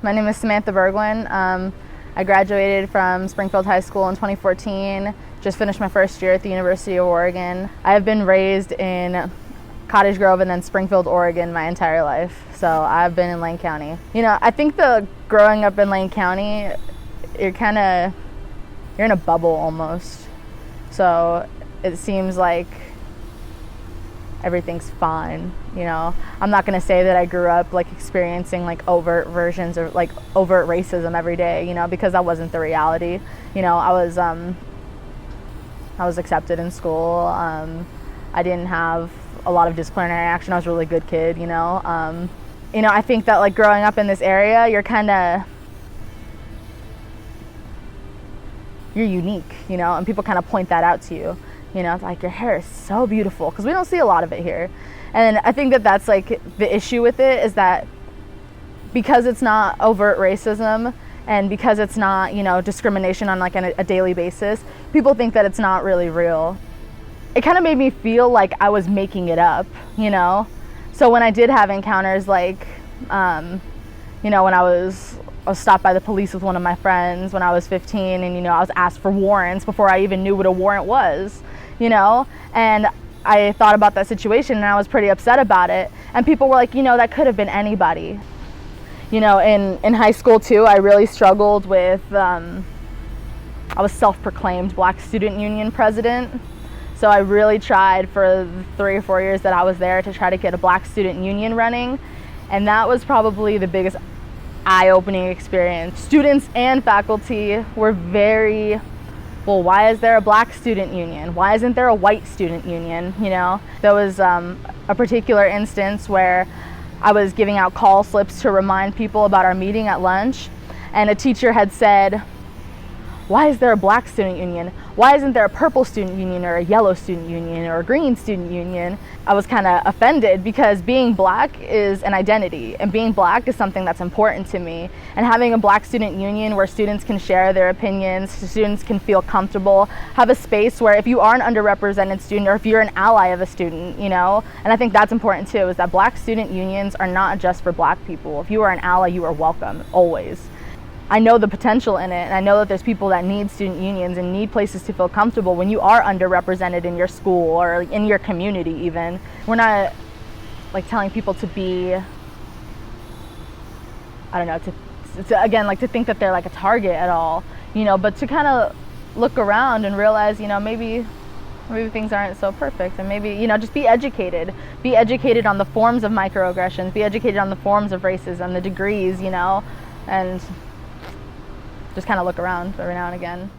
My name is Samantha Bergwin. I graduated from Springfield High School in 2014, just finished my first year at the University of Oregon. I have been raised in Cottage Grove and then Springfield, Oregon my entire life, so I've been in Lane County. You know, I think growing up in Lane County, you're in a bubble almost, so it seems like everything's fine, you know. I'm not gonna say that I grew up like experiencing like overt versions of like overt racism every day, you know, because that wasn't the reality. You know, I was accepted in school. I didn't have a lot of disciplinary action. I was a really good kid, you know. I think that like growing up in this area, you're unique, you know, and people kind of point that out to you. You know, it's like, your hair is so beautiful, because we don't see a lot of it here. And I think that that's like the issue with it, is that because it's not overt racism and because it's not, you know, discrimination on like a daily basis, people think that it's not really real. It kind of made me feel like I was making it up, you know. So when I did have encounters like, you know, when I was stopped by the police with one of my friends when I was 15, and, you know, I was asked for warrants before I even knew what a warrant was, you know, and I thought about that situation and I was pretty upset about it. And people were like, you know, that could have been anybody. You know, in high school too, I really struggled with, I was self-proclaimed Black Student Union president. So I really tried for the 3 or 4 years that I was there to try to get a Black Student Union running. And that was probably the biggest eye-opening experience. Students and faculty were very, well, why is there a Black student union? Why isn't there a white student union? You know, there was a particular instance where I was giving out call slips to remind people about our meeting at lunch, and a teacher had said, why is there a Black student union? Why isn't there a purple student union or a yellow student union or a green student union? I was kind of offended, because being Black is an identity, and being Black is something that's important to me. And having a Black student union where students can share their opinions, students can feel comfortable, have a space where if you are an underrepresented student or if you're an ally of a student, you know, and I think that's important too, is that Black student unions are not just for Black people. If you are an ally, you are welcome, always. I know the potential in it, and I know that there's people that need student unions and need places to feel comfortable when you are underrepresented in your school or in your community even. We're not like telling people to be, I don't know, to think that they're like a target at all, you know, but to kind of look around and realize, you know, maybe things aren't so perfect, and maybe, you know, just be educated on the forms of microaggressions, be educated on the forms of racism, the degrees, you know, and just kind of look around every now and again.